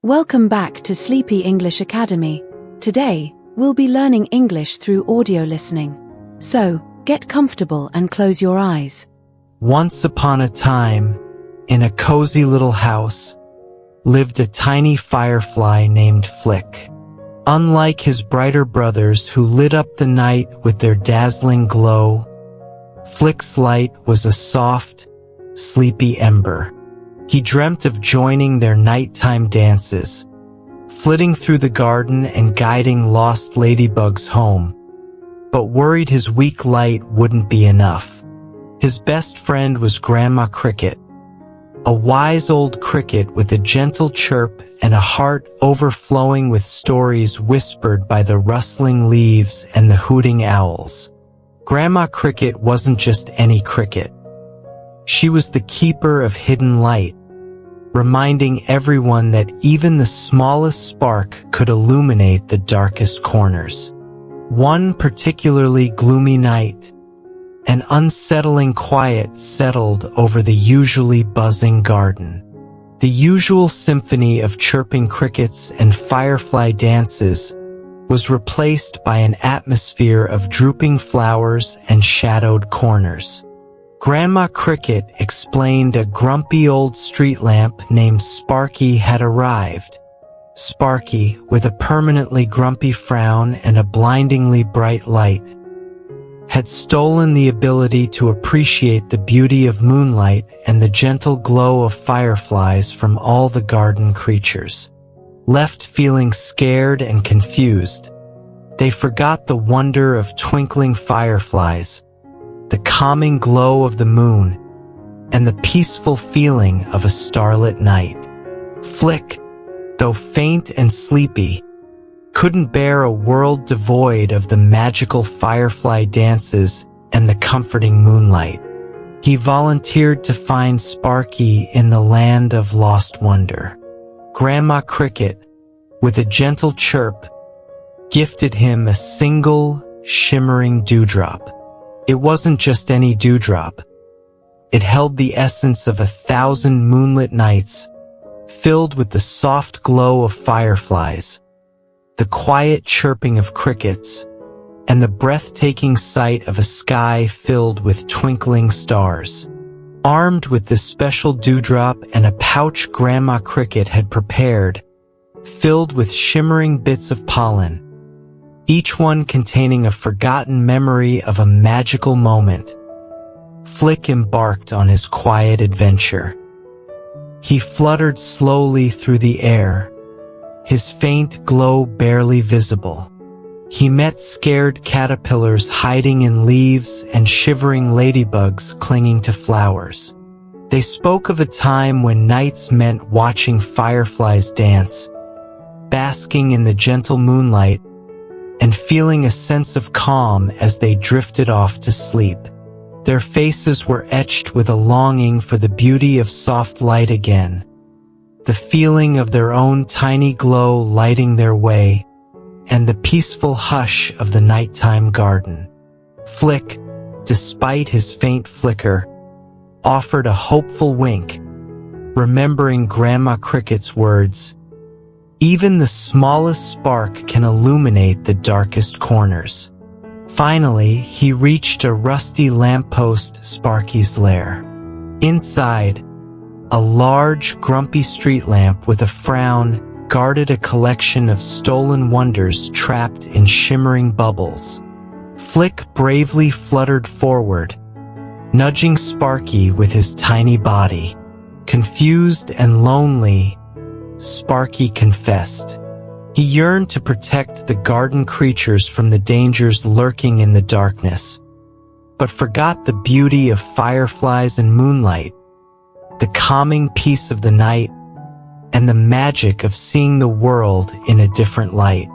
Welcome back to Sleepy English Academy. Today, we'll be learning English through audio listening. So, get comfortable and close your eyes. Once upon a time, in a cozy little house, lived a tiny firefly named Flick. Unlike his brighter brothers who lit up the night with their dazzling glow, Flick's light was a soft, sleepy ember. He dreamt of joining their nighttime dances, flitting through the garden and guiding lost ladybugs home, but worried his weak light wouldn't be enough. His best friend was Grandma Cricket, a wise old cricket with a gentle chirp and a heart overflowing with stories whispered by the rustling leaves and the hooting owls. Grandma Cricket wasn't just any cricket. She was the keeper of hidden light, reminding everyone that even the smallest spark could illuminate the darkest corners. One particularly gloomy night, an unsettling quiet settled over the usually buzzing garden. The usual symphony of chirping crickets and firefly dances was replaced by an atmosphere of drooping flowers and shadowed corners. Grandma Cricket explained a grumpy old street lamp named Sparky had arrived. Sparky, with a permanently grumpy frown and a blindingly bright light, had stolen the ability to appreciate the beauty of moonlight and the gentle glow of fireflies from all the garden creatures. Left feeling scared and confused, they forgot the wonder of twinkling fireflies, the calming glow of the moon, and the peaceful feeling of a starlit night. Flick, though faint and sleepy, couldn't bear a world devoid of the magical firefly dances and the comforting moonlight. He volunteered to find Sparky in the land of lost wonder. Grandma Cricket, with a gentle chirp, gifted him a single, shimmering dewdrop. It wasn't just any dewdrop. It held the essence of 1,000 moonlit nights, filled with the soft glow of fireflies, the quiet chirping of crickets, and the breathtaking sight of a sky filled with twinkling stars. Armed with this special dewdrop and a pouch Grandma Cricket had prepared, filled with shimmering bits of pollen, each one containing a forgotten memory of a magical moment, Flick embarked on his quiet adventure. He fluttered slowly through the air, his faint glow barely visible. He met scared caterpillars hiding in leaves and shivering ladybugs clinging to flowers. They spoke of a time when nights meant watching fireflies dance, basking in the gentle moonlight, and feeling a sense of calm as they drifted off to sleep. Their faces were etched with a longing for the beauty of soft light again, the feeling of their own tiny glow lighting their way, and the peaceful hush of the nighttime garden. Flick, despite his faint flicker, offered a hopeful wink, remembering Grandma Cricket's words, "Even the smallest spark can illuminate the darkest corners." Finally, he reached a rusty lamppost, Sparky's lair. Inside, a large, grumpy street lamp with a frown guarded a collection of stolen wonders trapped in shimmering bubbles. Flick bravely fluttered forward, nudging Sparky with his tiny body. Confused and lonely, Sparky confessed. He yearned to protect the garden creatures from the dangers lurking in the darkness, but forgot the beauty of fireflies and moonlight, the calming peace of the night, and the magic of seeing the world in a different light.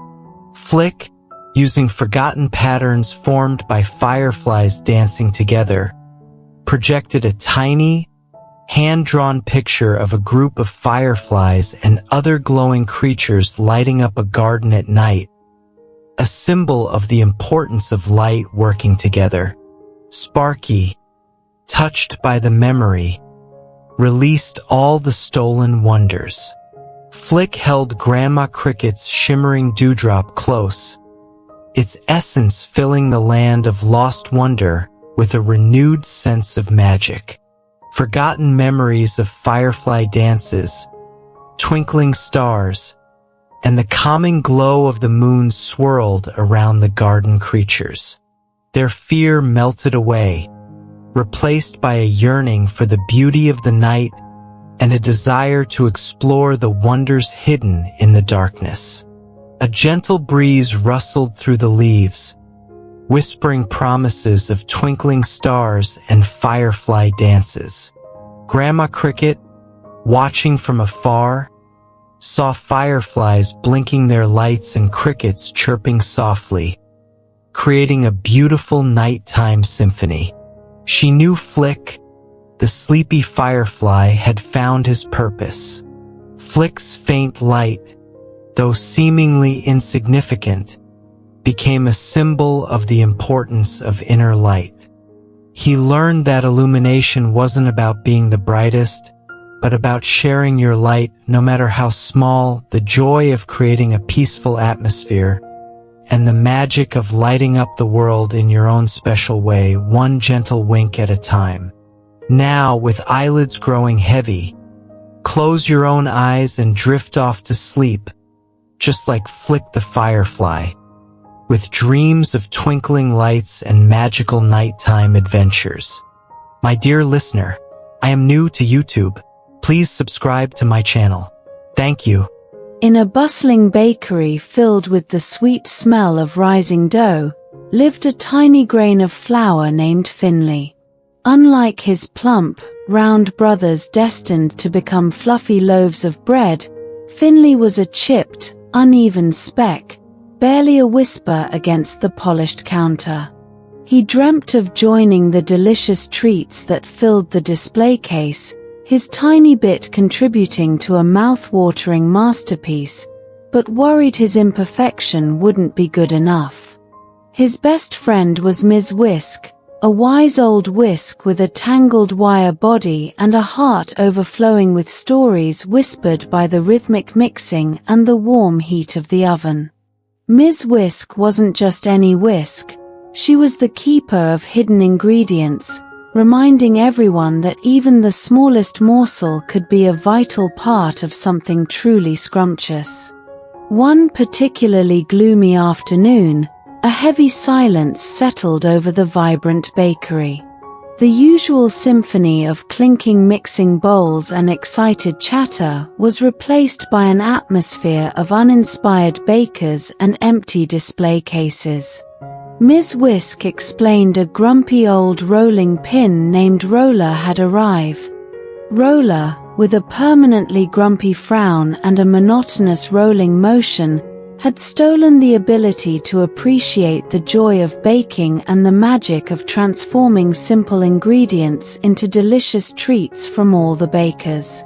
Flick, using forgotten patterns formed by fireflies dancing together, projected a tiny, hand-drawn picture of a group of fireflies and other glowing creatures lighting up a garden at night, a symbol of the importance of light working together. Sparky, touched by the memory, released all the stolen wonders. Flick held Grandma Cricket's shimmering dewdrop close, its essence filling the land of lost wonder with a renewed sense of magic. Forgotten memories of firefly dances, twinkling stars, and the calming glow of the moon swirled around the garden creatures. Their fear melted away, replaced by a yearning for the beauty of the night and a desire to explore the wonders hidden in the darkness. A gentle breeze rustled through the leaves, whispering promises of twinkling stars and firefly dances. Grandma Cricket, watching from afar, saw fireflies blinking their lights and crickets chirping softly, creating a beautiful nighttime symphony. She knew Flick, the sleepy firefly, had found his purpose. Flick's faint light, though seemingly insignificant, became a symbol of the importance of inner light. He learned that illumination wasn't about being the brightest, but about sharing your light, no matter how small, the joy of creating a peaceful atmosphere, and the magic of lighting up the world in your own special way, one gentle wink at a time. Now, with eyelids growing heavy, close your own eyes and drift off to sleep, just like Flick the firefly, with dreams of twinkling lights and magical nighttime adventures. My dear listener, I am new to YouTube. Please subscribe to my channel. Thank you. In a bustling bakery filled with the sweet smell of rising dough, lived a tiny grain of flour named Finley. Unlike his plump, round brothers destined to become fluffy loaves of bread, Finley was a chipped, uneven speck, barely a whisper against the polished counter. He dreamt of joining the delicious treats that filled the display case, his tiny bit contributing to a mouth-watering masterpiece, but worried his imperfection wouldn't be good enough. His best friend was Ms. Whisk, a wise old whisk with a tangled wire body and a heart overflowing with stories whispered by the rhythmic mixing and the warm heat of the oven. Ms. Whisk wasn't just any whisk, she was the keeper of hidden ingredients, reminding everyone that even the smallest morsel could be a vital part of something truly scrumptious. One particularly gloomy afternoon, a heavy silence settled over the vibrant bakery. The usual symphony of clinking mixing bowls and excited chatter was replaced by an atmosphere of uninspired bakers and empty display cases. Ms. Whisk explained a grumpy old rolling pin named Roller had arrived. Roller, with a permanently grumpy frown and a monotonous rolling motion, had stolen the ability to appreciate the joy of baking and the magic of transforming simple ingredients into delicious treats from all the bakers.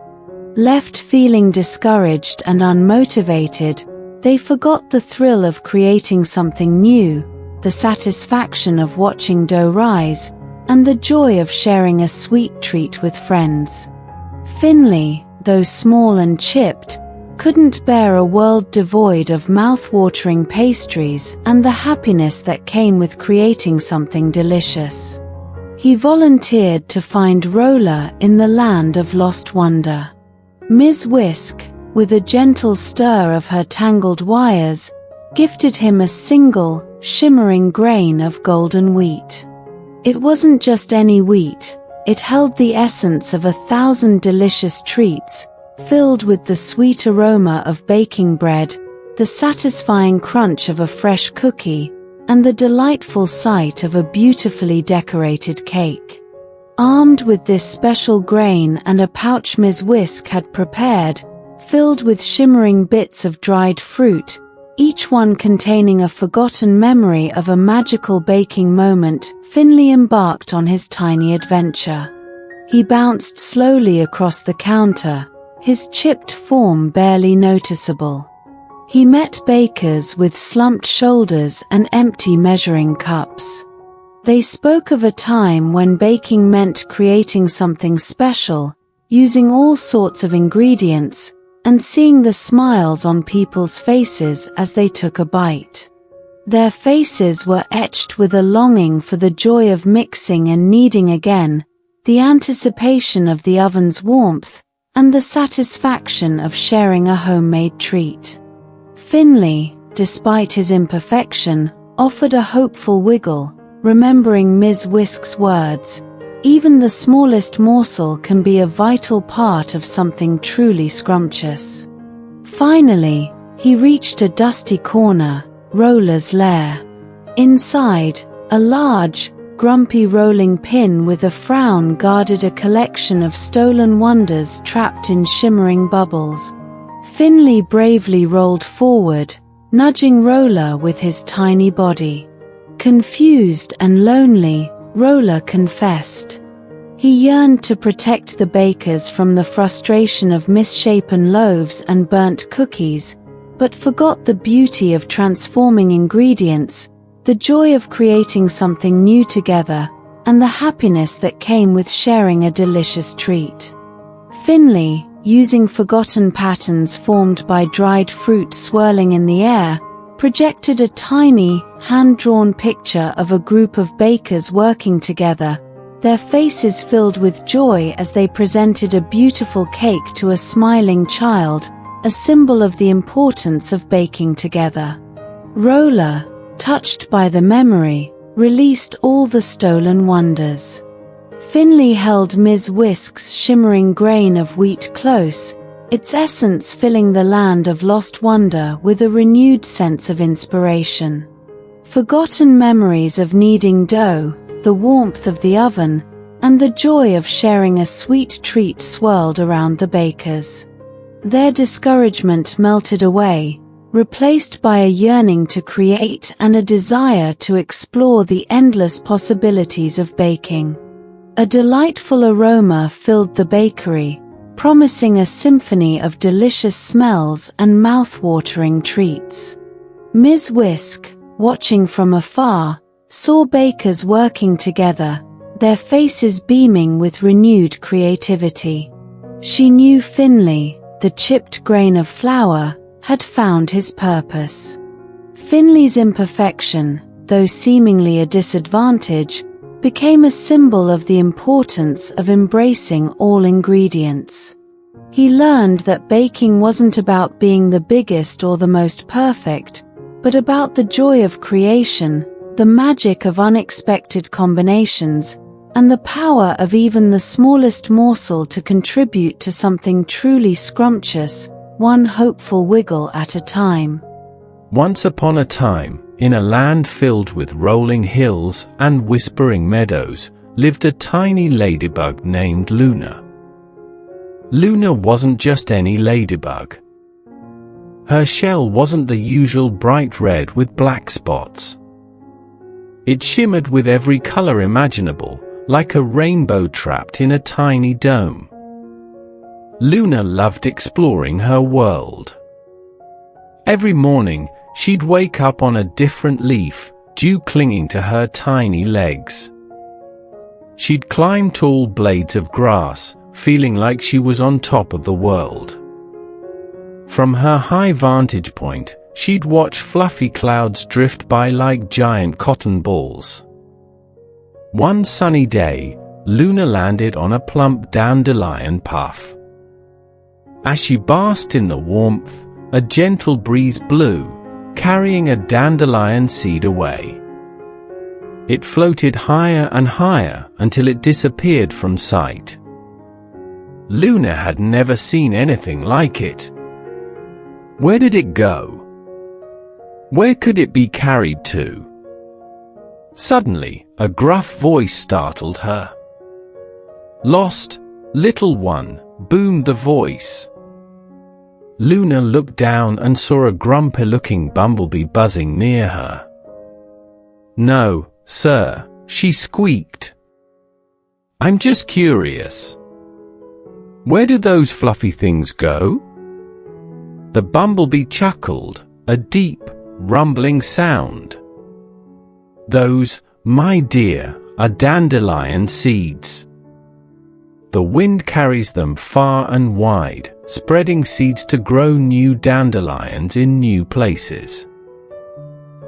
Left feeling discouraged and unmotivated, they forgot the thrill of creating something new, the satisfaction of watching dough rise, and the joy of sharing a sweet treat with friends. Finley, though small and chipped, couldn't bear a world devoid of mouth-watering pastries and the happiness that came with creating something delicious. He volunteered to find Roller in the land of lost wonder. Ms. Whisk, with a gentle stir of her tangled wires, gifted him a single, shimmering grain of golden wheat. It wasn't just any wheat, it held the essence of 1,000 delicious treats, filled with the sweet aroma of baking bread, the satisfying crunch of a fresh cookie, and the delightful sight of a beautifully decorated cake. Armed with this special grain and a pouch Ms. Whisk had prepared, filled with shimmering bits of dried fruit, each one containing a forgotten memory of a magical baking moment, Finley embarked on his tiny adventure. He bounced slowly across the counter, his chipped form barely noticeable. He met bakers with slumped shoulders and empty measuring cups. They spoke of a time when baking meant creating something special, using all sorts of ingredients, and seeing the smiles on people's faces as they took a bite. Their faces were etched with a longing for the joy of mixing and kneading again, the anticipation of the oven's warmth, and the satisfaction of sharing a homemade treat. Finley, despite his imperfection, offered a hopeful wiggle, remembering Ms. Whisk's words, "Even the smallest morsel can be a vital part of something truly scrumptious." Finally, he reached a dusty corner, Roller's lair. Inside, a large, grumpy rolling pin with a frown guarded a collection of stolen wonders trapped in shimmering bubbles. Finley bravely rolled forward, nudging Roller with his tiny body. Confused and lonely, Roller confessed. He yearned to protect the bakers from the frustration of misshapen loaves and burnt cookies, but forgot the beauty of transforming ingredients, the joy of creating something new together, and the happiness that came with sharing a delicious treat. Finley, using forgotten patterns formed by dried fruit swirling in the air, projected a tiny, hand-drawn picture of a group of bakers working together, their faces filled with joy as they presented a beautiful cake to a smiling child, a symbol of the importance of baking together. Roller, touched by the memory, released all the stolen wonders. Finley held Ms. Whisk's shimmering grain of wheat close, its essence filling the land of lost wonder with a renewed sense of inspiration. Forgotten memories of kneading dough, the warmth of the oven, and the joy of sharing a sweet treat swirled around the bakers. Their discouragement melted away, replaced by a yearning to create and a desire to explore the endless possibilities of baking. A delightful aroma filled the bakery, promising a symphony of delicious smells and mouth-watering treats. Ms. Whisk, watching from afar, saw bakers working together, their faces beaming with renewed creativity. She knew Finley, the chipped grain of flour, had found his purpose. Finley's imperfection, though seemingly a disadvantage, became a symbol of the importance of embracing all ingredients. He learned that baking wasn't about being the biggest or the most perfect, but about the joy of creation, the magic of unexpected combinations, and the power of even the smallest morsel to contribute to something truly scrumptious, one hopeful wiggle at a time. Once upon a time, in a land filled with rolling hills and whispering meadows, lived a tiny ladybug named Luna. Luna wasn't just any ladybug. Her shell wasn't the usual bright red with black spots. It shimmered with every color imaginable, like a rainbow trapped in a tiny dome. Luna loved exploring her world. Every morning, she'd wake up on a different leaf, dew clinging to her tiny legs. She'd climb tall blades of grass, feeling like she was on top of the world. From her high vantage point, she'd watch fluffy clouds drift by like giant cotton balls. One sunny day, Luna landed on a plump dandelion puff. As she basked in the warmth, a gentle breeze blew, carrying a dandelion seed away. It floated higher and higher until it disappeared from sight. Luna had never seen anything like it. Where did it go? Where could it be carried to? Suddenly, a gruff voice startled her. "Lost, little one," boomed the voice. Luna looked down and saw a grumpy-looking bumblebee buzzing near her. "No, sir," she squeaked. "I'm just curious. Where do those fluffy things go?" The bumblebee chuckled, a deep, rumbling sound. "Those, my dear, are dandelion seeds. The wind carries them far and wide, spreading seeds to grow new dandelions in new places.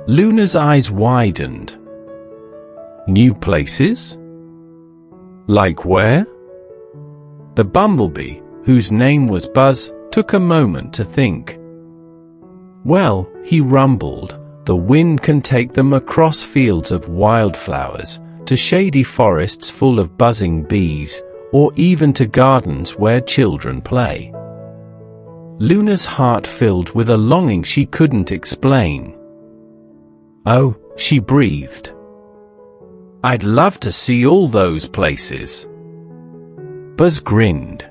Luna's eyes widened. New places? Like where? The bumblebee, whose name was Buzz, took a moment to think. Well, he rumbled, the wind can take them across fields of wildflowers, to shady forests full of buzzing bees, or even to gardens where children play. Luna's heart filled with a longing she couldn't explain. Oh, she breathed. I'd love to see all those places. Buzz grinned.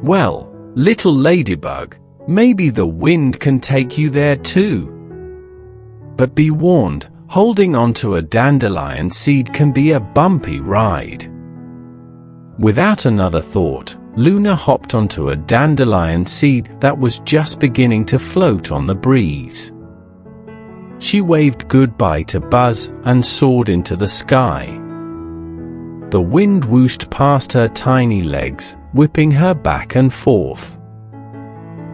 Well, little ladybug, maybe the wind can take you there too. But be warned, holding onto a dandelion seed can be a bumpy ride. Without another thought, Luna hopped onto a dandelion seed that was just beginning to float on the breeze. She waved goodbye to Buzz and soared into the sky. The wind whooshed past her tiny legs, whipping her back and forth.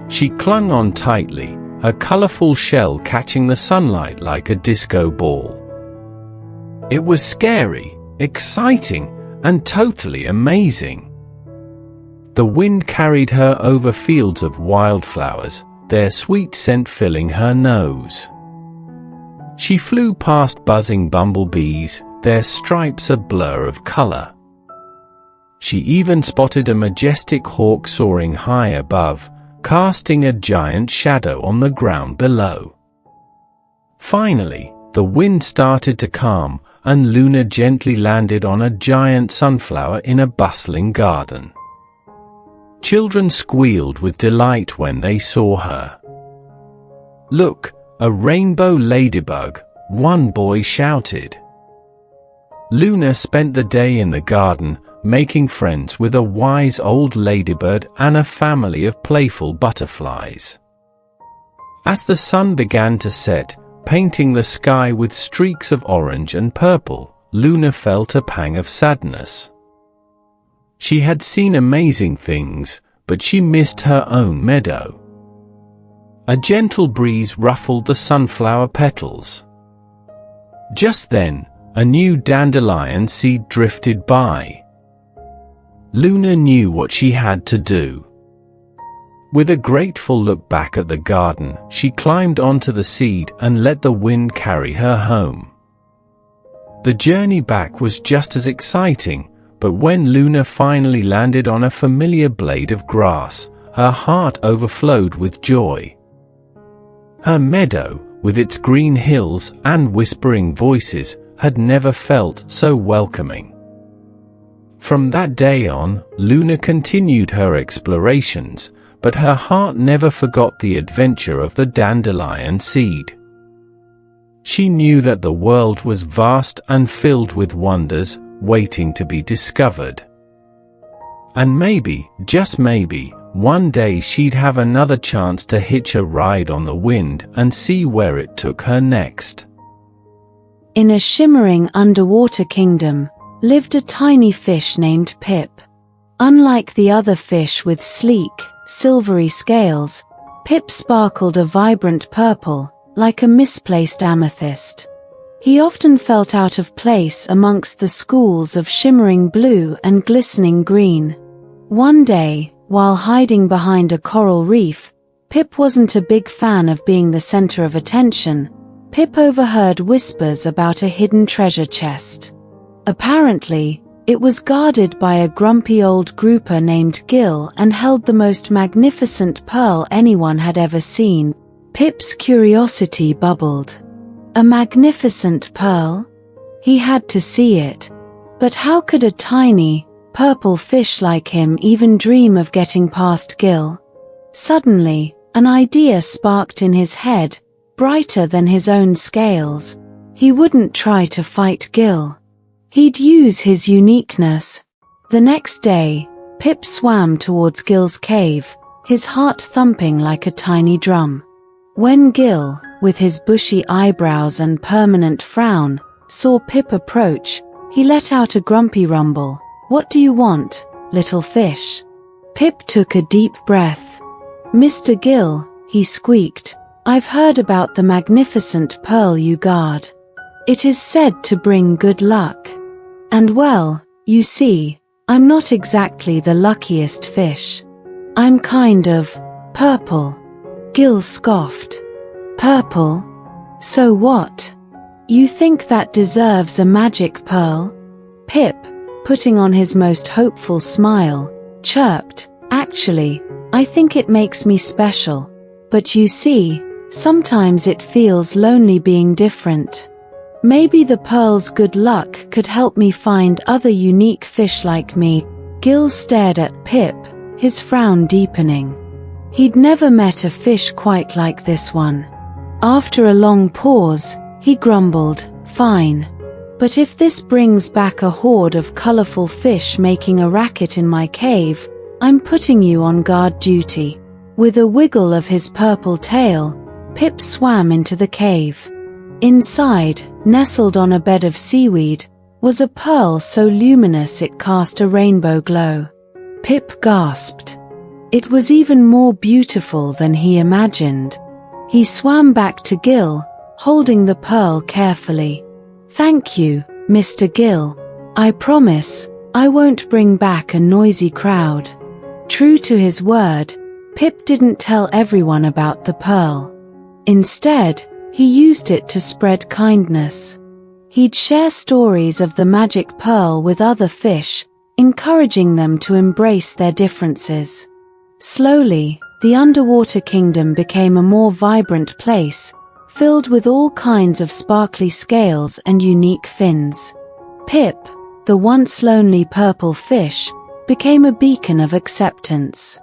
She clung on tightly, her colorful shell catching the sunlight like a disco ball. It was scary, exciting, and totally amazing. The wind carried her over fields of wildflowers, their sweet scent filling her nose. She flew past buzzing bumblebees, their stripes a blur of color. She even spotted a majestic hawk soaring high above, casting a giant shadow on the ground below. Finally, the wind started to calm, and Luna gently landed on a giant sunflower in a bustling garden. Children squealed with delight when they saw her. Look, a rainbow ladybug, one boy shouted. Luna spent the day in the garden, making friends with a wise old ladybird and a family of playful butterflies. As the sun began to set, painting the sky with streaks of orange and purple, Luna felt a pang of sadness. She had seen amazing things, but she missed her own meadow. A gentle breeze ruffled the sunflower petals. Just then, a new dandelion seed drifted by. Luna knew what she had to do. With a grateful look back at the garden, she climbed onto the seed and let the wind carry her home. The journey back was just as exciting, but when Luna finally landed on a familiar blade of grass, her heart overflowed with joy. Her meadow, with its green hills and whispering voices, had never felt so welcoming. From that day on, Luna continued her explorations, but her heart never forgot the adventure of the dandelion seed. She knew that the world was vast and filled with wonders, waiting to be discovered. And maybe, just maybe, one day she'd have another chance to hitch a ride on the wind and see where it took her next. In a shimmering underwater kingdom, lived a tiny fish named Pip. Unlike the other fish with sleek, silvery scales, Pip sparkled a vibrant purple, like a misplaced amethyst. He often felt out of place amongst the schools of shimmering blue and glistening green. One day, while hiding behind a coral reef, Pip wasn't a big fan of being the center of attention. Pip overheard whispers about a hidden treasure chest. Apparently, it was guarded by a grumpy old grouper named Gil and held the most magnificent pearl anyone had ever seen. Pip's curiosity bubbled. A magnificent pearl? He had to see it. But how could a tiny, purple fish like him even dream of getting past Gil? Suddenly, an idea sparked in his head, brighter than his own scales. He wouldn't try to fight Gil. He'd use his uniqueness. The next day, Pip swam towards Gil's cave, his heart thumping like a tiny drum. When Gil, with his bushy eyebrows and permanent frown, saw Pip approach, he let out a grumpy rumble. "What do you want?" little fish. Pip took a deep breath. Mr. Gill, he squeaked, I've heard about the magnificent pearl you guard. It is said to bring good luck. And well, you see, I'm not exactly the luckiest fish. I'm kind of purple. Gill scoffed. Purple? So what? You think that deserves a magic pearl? Pip, putting on his most hopeful smile, chirped, Actually, I think it makes me special. But you see, sometimes it feels lonely being different. Maybe the pearl's good luck could help me find other unique fish like me. Gill stared at Pip, his frown deepening. He'd never met a fish quite like this one. After a long pause, he grumbled, Fine. But if this brings back a horde of colorful fish making a racket in my cave, I'm putting you on guard duty. With a wiggle of his purple tail, Pip swam into the cave. Inside, nestled on a bed of seaweed, was a pearl so luminous it cast a rainbow glow. Pip gasped. It was even more beautiful than he imagined. He swam back to Gill, holding the pearl carefully. Thank you, Mr. Gill. I promise, I won't bring back a noisy crowd. True to his word, Pip didn't tell everyone about the pearl. Instead, he used it to spread kindness. He'd share stories of the magic pearl with other fish, encouraging them to embrace their differences. Slowly, the underwater kingdom became a more vibrant place, filled with all kinds of sparkly scales and unique fins. Pip, the once lonely purple fish, became a beacon of acceptance.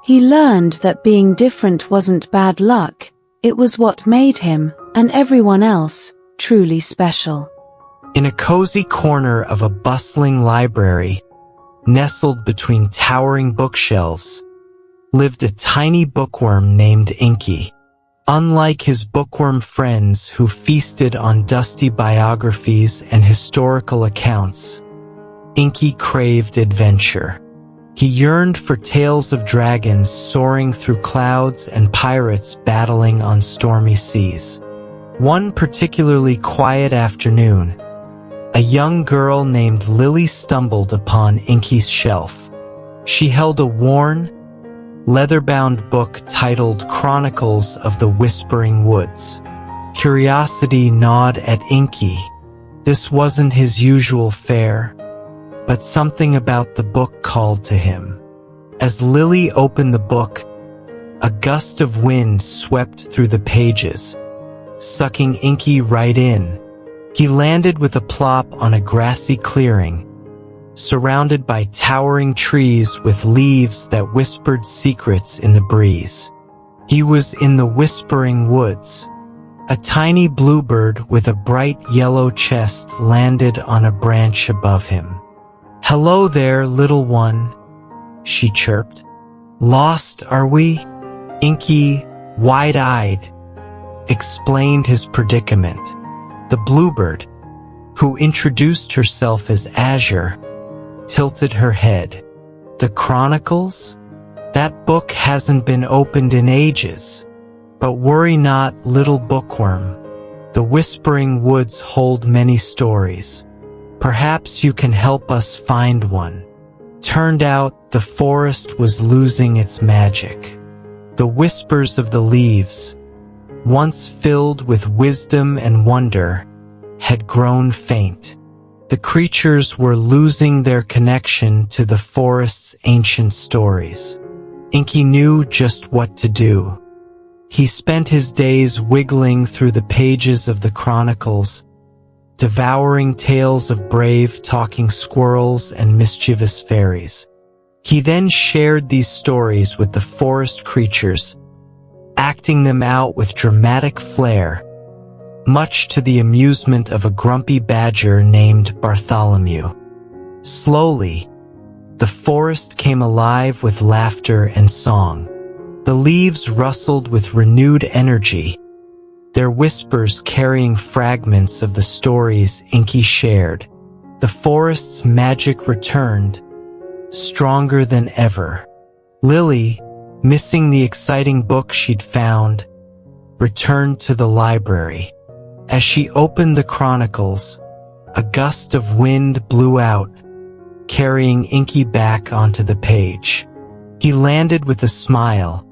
He learned that being different wasn't bad luck, it was what made him, and everyone else, truly special. In a cozy corner of a bustling library, nestled between towering bookshelves, lived a tiny bookworm named Inky. Unlike his bookworm friends who feasted on dusty biographies and historical accounts, Inky craved adventure. He yearned for tales of dragons soaring through clouds and pirates battling on stormy seas. One particularly quiet afternoon, a young girl named Lily stumbled upon Inky's shelf. She held a worn, leather-bound book titled Chronicles of the Whispering Woods. Curiosity gnawed at Inky. This wasn't his usual fare, but something about the book called to him. As Lily opened the book, a gust of wind swept through the pages, sucking Inky right in. He landed with a plop on a grassy clearing, surrounded by towering trees with leaves that whispered secrets in the breeze. He was in the Whispering Woods. A tiny bluebird with a bright yellow chest landed on a branch above him. "Hello there, little one," she chirped. "Lost, are we?" Inky, wide-eyed, explained his predicament. The bluebird, who introduced herself as Azure, tilted her head. "The Chronicles? That book hasn't been opened in ages. But worry not, little bookworm. The Whispering Woods hold many stories. Perhaps you can help us find one." Turned out, the forest was losing its magic. The whispers of the leaves, once filled with wisdom and wonder, had grown faint. The creatures were losing their connection to the forest's ancient stories. Inky knew just what to do. He spent his days wiggling through the pages of the Chronicles, devouring tales of brave talking squirrels and mischievous fairies. He then shared these stories with the forest creatures, acting them out with dramatic flair, much to the amusement of a grumpy badger named Bartholomew. Slowly, the forest came alive with laughter and song. The leaves rustled with renewed energy, their whispers carrying fragments of the stories Inky shared. The forest's magic returned, stronger than ever. Lily, missing the exciting book she'd found, returned to the library. As she opened the chronicles, a gust of wind blew out, carrying Inky back onto the page. He landed with a smile,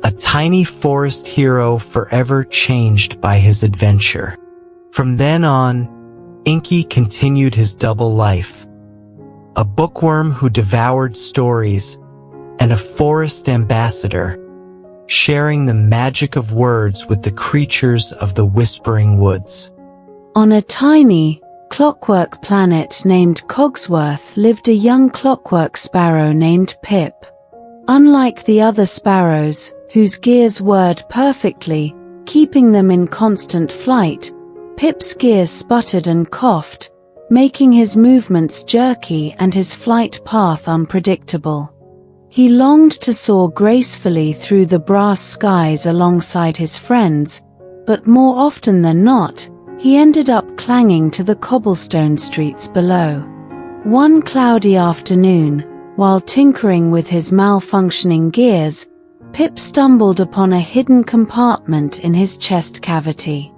a tiny forest hero forever changed by his adventure. From then on, Inky continued his double life, a bookworm who devoured stories and a forest ambassador, sharing the magic of words with the creatures of the Whispering Woods. On a tiny, clockwork planet named Cogsworth lived a young clockwork sparrow named Pip. Unlike the other sparrows, whose gears whirred perfectly, keeping them in constant flight, Pip's gears sputtered and coughed, making his movements jerky and his flight path unpredictable. He longed to soar gracefully through the brass skies alongside his friends, but more often than not, he ended up clanging to the cobblestone streets below. One cloudy afternoon, while tinkering with his malfunctioning gears, Pip stumbled upon a hidden compartment in his chest cavity.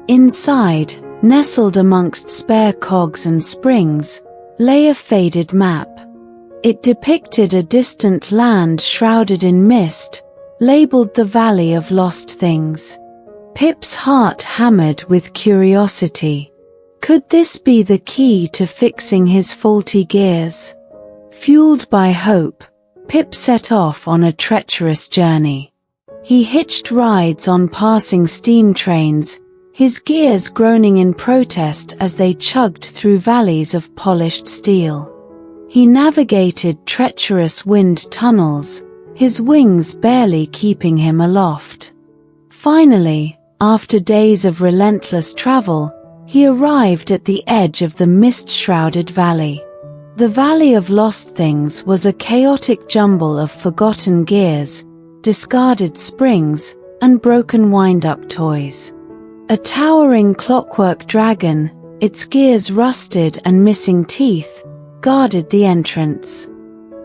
Inside, nestled amongst spare cogs and springs, lay a faded map. It depicted a distant land shrouded in mist, labeled the Valley of Lost Things. Pip's heart hammered with curiosity. Could this be the key to fixing his faulty gears? Fueled by hope, Pip set off on a treacherous journey. He hitched rides on passing steam trains, his gears groaning in protest as they chugged through valleys of polished steel. He navigated treacherous wind tunnels, his wings barely keeping him aloft. Finally, after days of relentless travel, he arrived at the edge of the mist-shrouded valley. The Valley of Lost Things was a chaotic jumble of forgotten gears, discarded springs, and broken wind-up toys. A towering clockwork dragon, its gears rusted and missing teeth, guarded the entrance.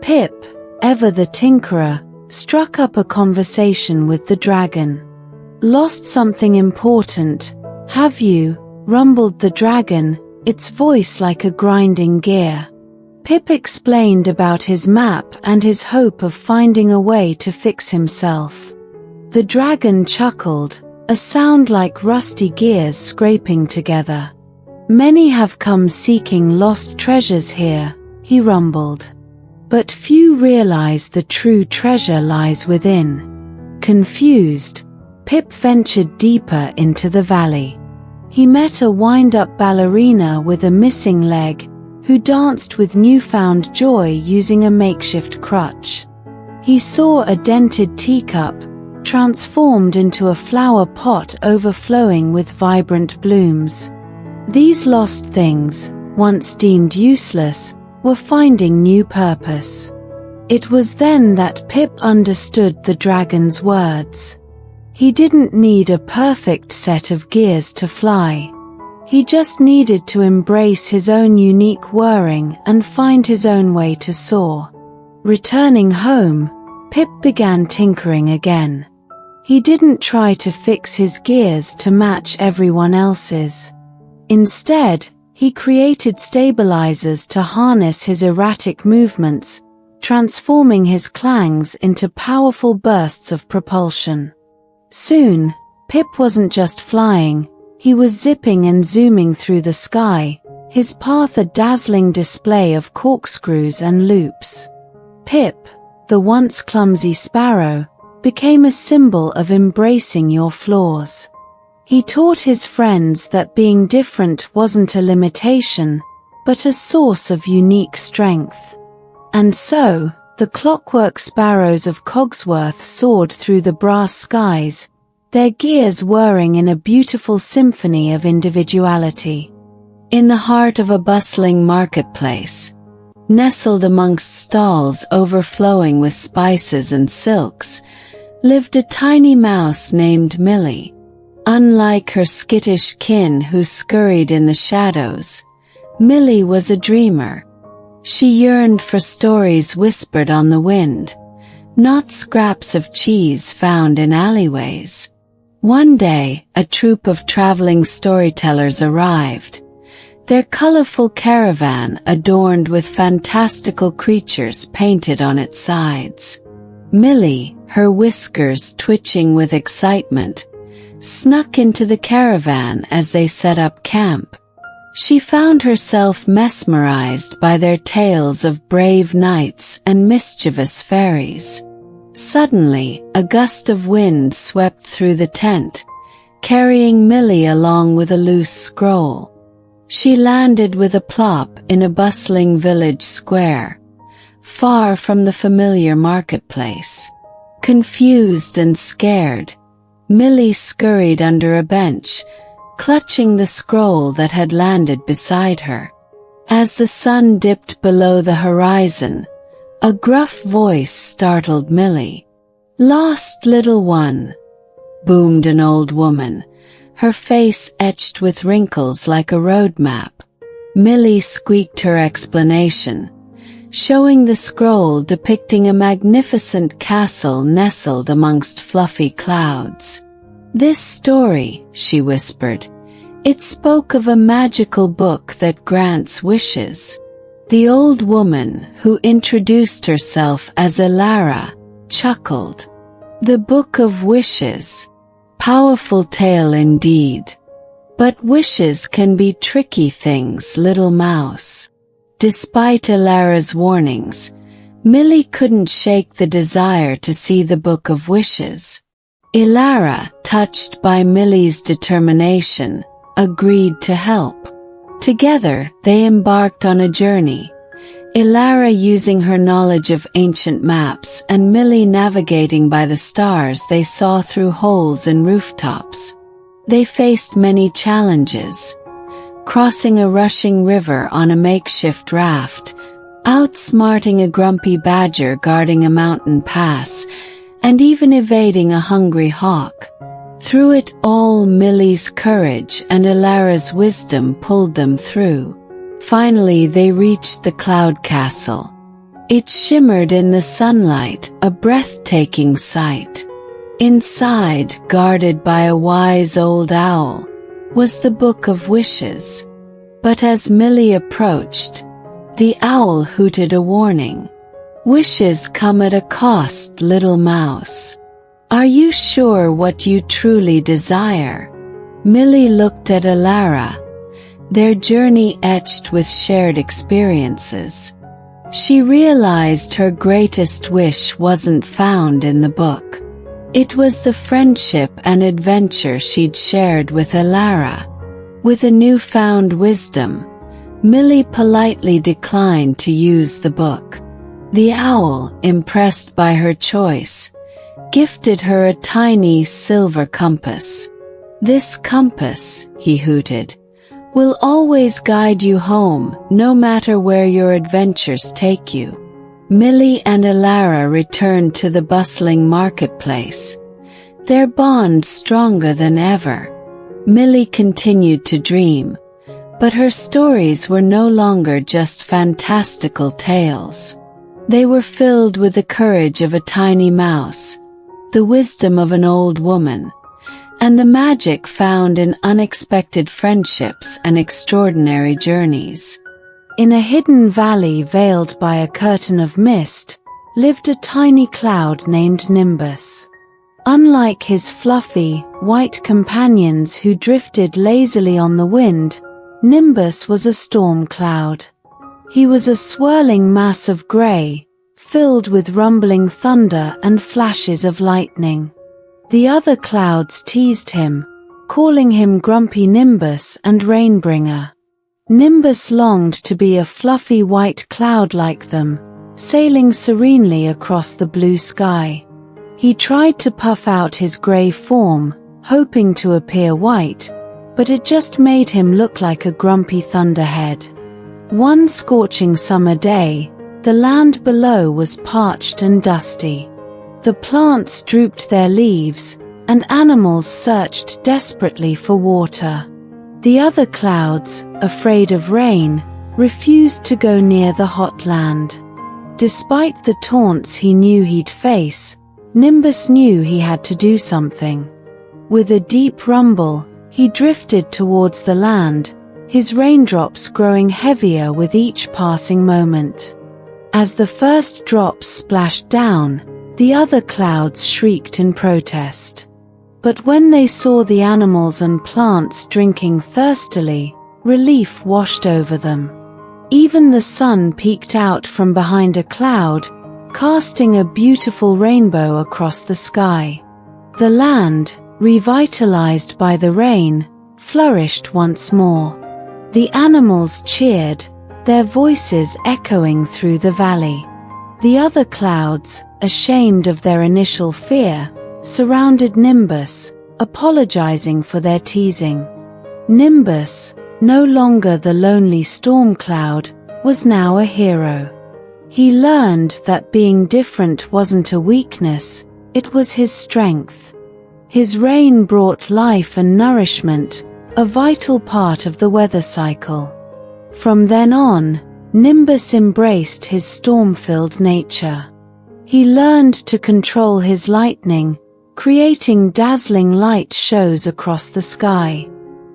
Pip, ever the tinkerer, struck up a conversation with the dragon. "Lost something important, have you?" rumbled the dragon, its voice like a grinding gear. Pip explained about his map and his hope of finding a way to fix himself. The dragon chuckled, a sound like rusty gears scraping together. "Many have come seeking lost treasures here," he rumbled. "But few realize the true treasure lies within." Confused, Pip ventured deeper into the valley. He met a wind-up ballerina with a missing leg, who danced with newfound joy using a makeshift crutch. He saw a dented teacup, transformed into a flower pot overflowing with vibrant blooms. These lost things, once deemed useless, were finding new purpose. It was then that Pip understood the dragon's words. He didn't need a perfect set of gears to fly. He just needed to embrace his own unique whirring and find his own way to soar. Returning home, Pip began tinkering again. He didn't try to fix his gears to match everyone else's. Instead, he created stabilizers to harness his erratic movements, transforming his clangs into powerful bursts of propulsion. Soon, Pip wasn't just flying, he was zipping and zooming through the sky, his path a dazzling display of corkscrews and loops. Pip, the once clumsy sparrow, became a symbol of embracing your flaws. He taught his friends that being different wasn't a limitation, but a source of unique strength. And so, the clockwork sparrows of Cogsworth soared through the brass skies, their gears whirring in a beautiful symphony of individuality. In the heart of a bustling marketplace, nestled amongst stalls overflowing with spices and silks, lived a tiny mouse named Millie. Unlike her skittish kin who scurried in the shadows, Millie was a dreamer. She yearned for stories whispered on the wind, not scraps of cheese found in alleyways. One day, a troupe of traveling storytellers arrived, their colorful caravan adorned with fantastical creatures painted on its sides. Millie, her whiskers twitching with excitement, snuck into the caravan as they set up camp. She found herself mesmerized by their tales of brave knights and mischievous fairies. Suddenly, a gust of wind swept through the tent, carrying Millie along with a loose scroll. She landed with a plop in a bustling village square, far from the familiar marketplace. Confused and scared, Millie scurried under a bench, clutching the scroll that had landed beside her. As the sun dipped below the horizon, a gruff voice startled Millie. "Lost, little one," boomed an old woman, her face etched with wrinkles like a road map. Millie squeaked her explanation, showing the scroll depicting a magnificent castle nestled amongst fluffy clouds. "This story," she whispered, "it spoke of a magical book that grants wishes." The old woman, who introduced herself as Elara, chuckled. "The Book of Wishes. Powerful tale indeed. But wishes can be tricky things, little mouse." Despite Elara's warnings, Millie couldn't shake the desire to see the Book of Wishes. Elara, touched by Millie's determination, agreed to help. Together, they embarked on a journey, Elara using her knowledge of ancient maps and Millie navigating by the stars they saw through holes in rooftops. They faced many challenges, crossing a rushing river on a makeshift raft, outsmarting a grumpy badger guarding a mountain pass, and even evading a hungry hawk. Through it all, Millie's courage and Elara's wisdom pulled them through. Finally, they reached the cloud castle. It shimmered in the sunlight, a breathtaking sight. Inside, guarded by a wise old owl, was the Book of Wishes. But as Millie approached, the owl hooted a warning. "Wishes come at a cost, little mouse. Are you sure what you truly desire?" Millie looked at Elara, their journey etched with shared experiences. She realized her greatest wish wasn't found in the book. It was the friendship and adventure she'd shared with Elara. With a newfound wisdom, Millie politely declined to use the book. The owl, impressed by her choice, gifted her a tiny silver compass. "This compass," he hooted, "will always guide you home, no matter where your adventures take you." Millie and Elara returned to the bustling marketplace, their bond stronger than ever. Millie continued to dream, but her stories were no longer just fantastical tales. They were filled with the courage of a tiny mouse, the wisdom of an old woman, and the magic found in unexpected friendships and extraordinary journeys. In a hidden valley veiled by a curtain of mist, lived a tiny cloud named Nimbus. Unlike his fluffy, white companions who drifted lazily on the wind, Nimbus was a storm cloud. He was a swirling mass of gray, filled with rumbling thunder and flashes of lightning. The other clouds teased him, calling him Grumpy Nimbus and Rainbringer. Nimbus longed to be a fluffy white cloud like them, sailing serenely across the blue sky. He tried to puff out his gray form, hoping to appear white, but it just made him look like a grumpy thunderhead. One scorching summer day, the land below was parched and dusty. The plants drooped their leaves, and animals searched desperately for water. The other clouds, afraid of rain, refused to go near the hot land. Despite the taunts he knew he'd face, Nimbus knew he had to do something. With a deep rumble, he drifted towards the land, his raindrops growing heavier with each passing moment. As the first drops splashed down, the other clouds shrieked in protest. But when they saw the animals and plants drinking thirstily, relief washed over them. Even the sun peeked out from behind a cloud, casting a beautiful rainbow across the sky. The land, revitalized by the rain, flourished once more. The animals cheered, their voices echoing through the valley. The other clouds, ashamed of their initial fear, surrounded Nimbus, apologizing for their teasing. Nimbus, no longer the lonely storm cloud, was now a hero. He learned that being different wasn't a weakness, it was his strength. His rain brought life and nourishment, a vital part of the weather cycle. From then on, Nimbus embraced his storm-filled nature. He learned to control his lightning, creating dazzling light shows across the sky.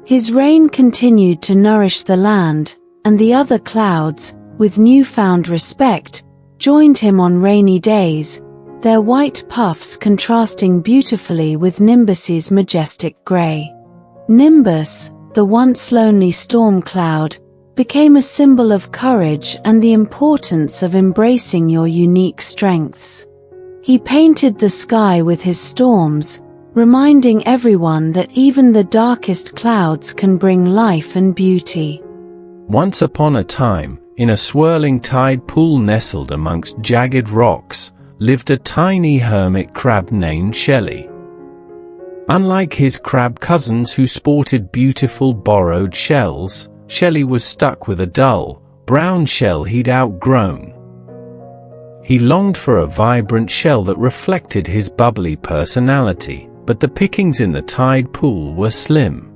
His rain continued to nourish the land, and the other clouds, with newfound respect, joined him on rainy days, their white puffs contrasting beautifully with Nimbus's majestic gray. Nimbus, the once lonely storm cloud, became a symbol of courage and the importance of embracing your unique strengths. He painted the sky with his storms, reminding everyone that even the darkest clouds can bring life and beauty. Once upon a time, in a swirling tide pool nestled amongst jagged rocks, lived a tiny hermit crab named Shelley. Unlike his crab cousins who sported beautiful borrowed shells, Shelley was stuck with a dull, brown shell he'd outgrown. He longed for a vibrant shell that reflected his bubbly personality, but the pickings in the tide pool were slim.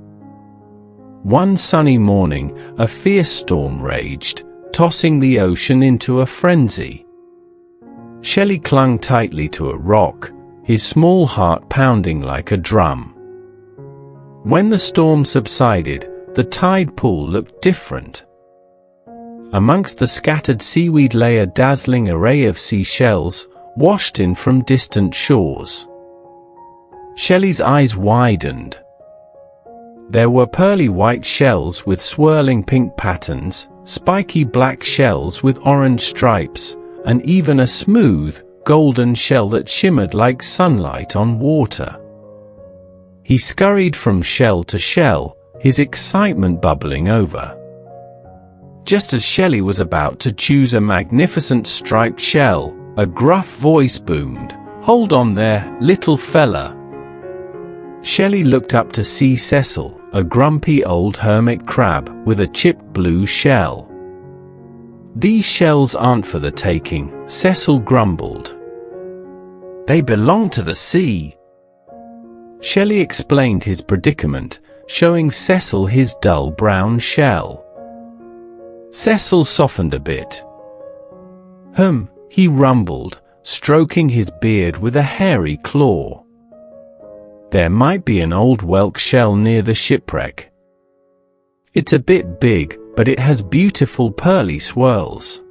One sunny morning, a fierce storm raged, tossing the ocean into a frenzy. Shelley clung tightly to a rock, his small heart pounding like a drum. When the storm subsided, the tide pool looked different. Amongst the scattered seaweed lay a dazzling array of seashells, washed in from distant shores. Shelley's eyes widened. There were pearly white shells with swirling pink patterns, spiky black shells with orange stripes, and even a smooth, golden shell that shimmered like sunlight on water. He scurried from shell to shell, his excitement bubbling over. Just as Shelley was about to choose a magnificent striped shell, a gruff voice boomed, "Hold on there, little fella." Shelley looked up to see Cecil, a grumpy old hermit crab with a chipped blue shell. "These shells aren't for the taking," Cecil grumbled. "They belong to the sea." Shelley explained his predicament, showing Cecil his dull brown shell. Cecil softened a bit. He rumbled, stroking his beard with a hairy claw. "There might be an old whelk shell near the shipwreck. It's a bit big, but it has beautiful pearly swirls."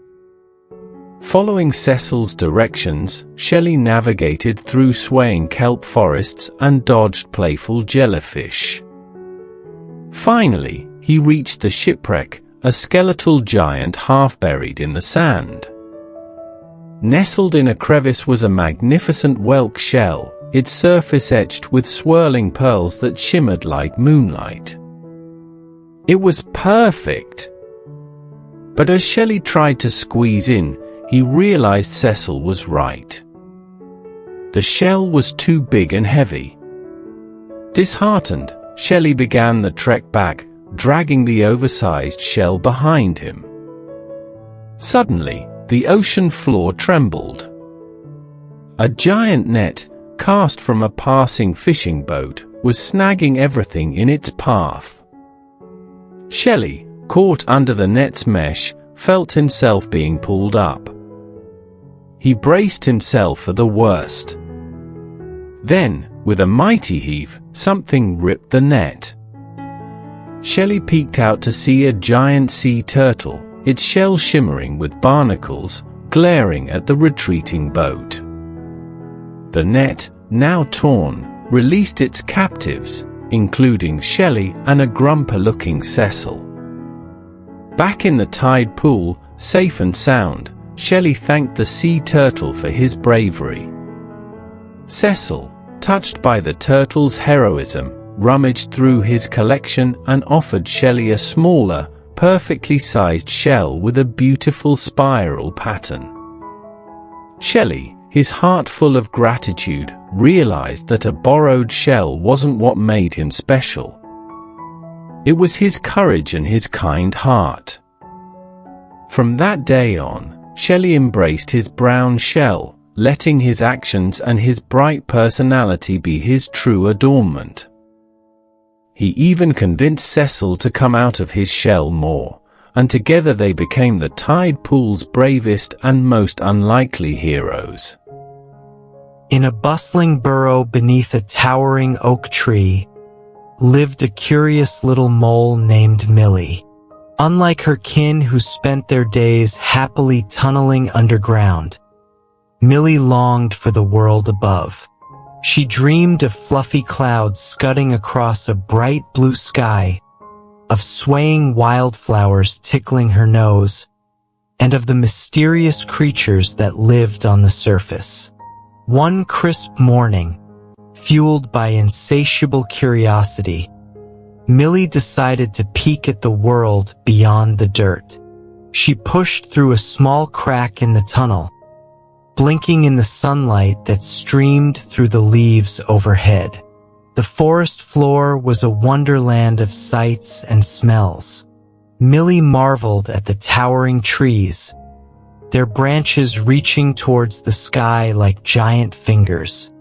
Following Cecil's directions, Shelley navigated through swaying kelp forests and dodged playful jellyfish. Finally, he reached the shipwreck, a skeletal giant half buried in the sand. Nestled in a crevice was a magnificent whelk shell, its surface etched with swirling pearls that shimmered like moonlight. It was perfect! But as Shelley tried to squeeze in, he realized Cecil was right. The shell was too big and heavy. Disheartened, Shelley began the trek back, dragging the oversized shell behind him. Suddenly, the ocean floor trembled. A giant net, cast from a passing fishing boat, was snagging everything in its path. Shelley, caught under the net's mesh, felt himself being pulled up. He braced himself for the worst. Then, with a mighty heave, something ripped the net. Shelley peeked out to see a giant sea turtle, its shell shimmering with barnacles, glaring at the retreating boat. The net, now torn, released its captives, including Shelley and a grumper-looking Cecil. Back in the tide pool, safe and sound, Shelley thanked the sea turtle for his bravery. Cecil, touched by the turtle's heroism, rummaged through his collection and offered Shelley a smaller, perfectly sized shell with a beautiful spiral pattern. Shelley, his heart full of gratitude, realized that a borrowed shell wasn't what made him special. It was his courage and his kind heart. From that day on, Shelley embraced his brown shell, letting his actions and his bright personality be his true adornment. He even convinced Cecil to come out of his shell more, and together they became the tide pool's bravest and most unlikely heroes. In a bustling burrow beneath a towering oak tree lived a curious little mole named Millie. Unlike her kin who spent their days happily tunneling underground, Millie longed for the world above. She dreamed of fluffy clouds scudding across a bright blue sky, of swaying wildflowers tickling her nose, and of the mysterious creatures that lived on the surface. One crisp morning, fueled by insatiable curiosity, Millie decided to peek at the world beyond the dirt. She pushed through a small crack in the tunnel, blinking in the sunlight that streamed through the leaves overhead. The forest floor was a wonderland of sights and smells. Millie marveled at the towering trees, their branches reaching towards the sky like giant fingers.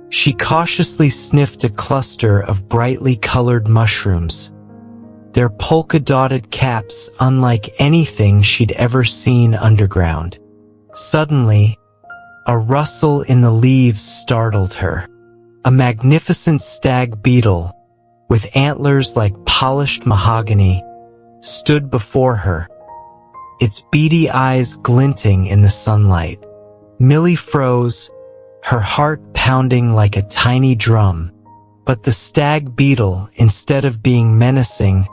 She cautiously sniffed a cluster of brightly colored mushrooms, their polka-dotted caps unlike anything she'd ever seen underground. Suddenly, a rustle in the leaves startled her. A magnificent stag beetle, with antlers like polished mahogany, stood before her, its beady eyes glinting in the sunlight. Millie froze, her heart pounding like a tiny drum. But the stag beetle, instead of being menacing,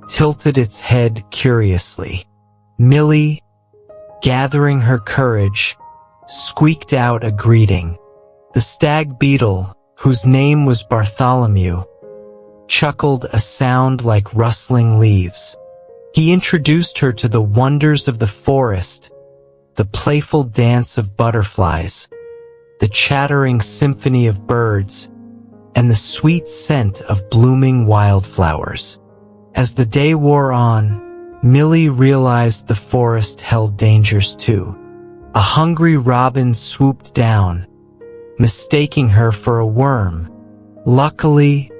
tilted its head curiously. Millie, gathering her courage, squeaked out a greeting. The stag beetle, whose name was Bartholomew, chuckled a sound like rustling leaves. He introduced her to the wonders of the forest, the playful dance of butterflies, the chattering symphony of birds, and the sweet scent of blooming wildflowers. As the day wore on, Millie realized the forest held dangers too. A hungry robin swooped down, mistaking her for a worm. Luckily,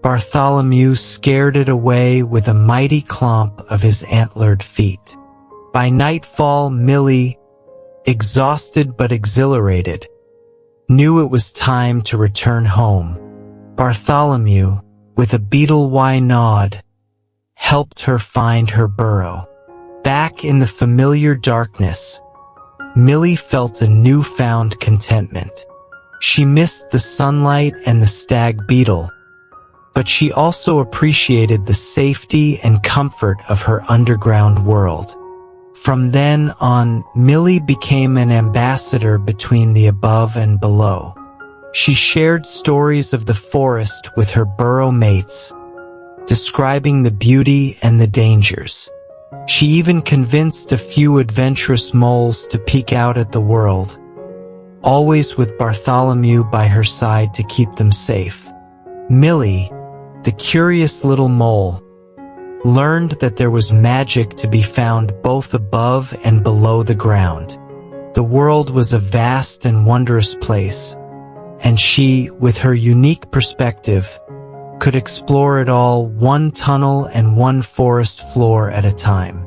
Bartholomew scared it away with a mighty clomp of his antlered feet. By nightfall, Millie, exhausted but exhilarated, knew it was time to return home. Bartholomew, with a beetle-wise nod, helped her find her burrow. Back in the familiar darkness, Millie felt a newfound contentment. She missed the sunlight and the stag beetle, but she also appreciated the safety and comfort of her underground world. From then on, Millie became an ambassador between the above and below. She shared stories of the forest with her burrow mates, describing the beauty and the dangers. She even convinced a few adventurous moles to peek out at the world, always with Bartholomew by her side to keep them safe. Millie, the curious little mole, learned that there was magic to be found both above and below the ground. The world was a vast and wondrous place, and she, with her unique perspective, could explore it all, one tunnel and one forest floor at a time.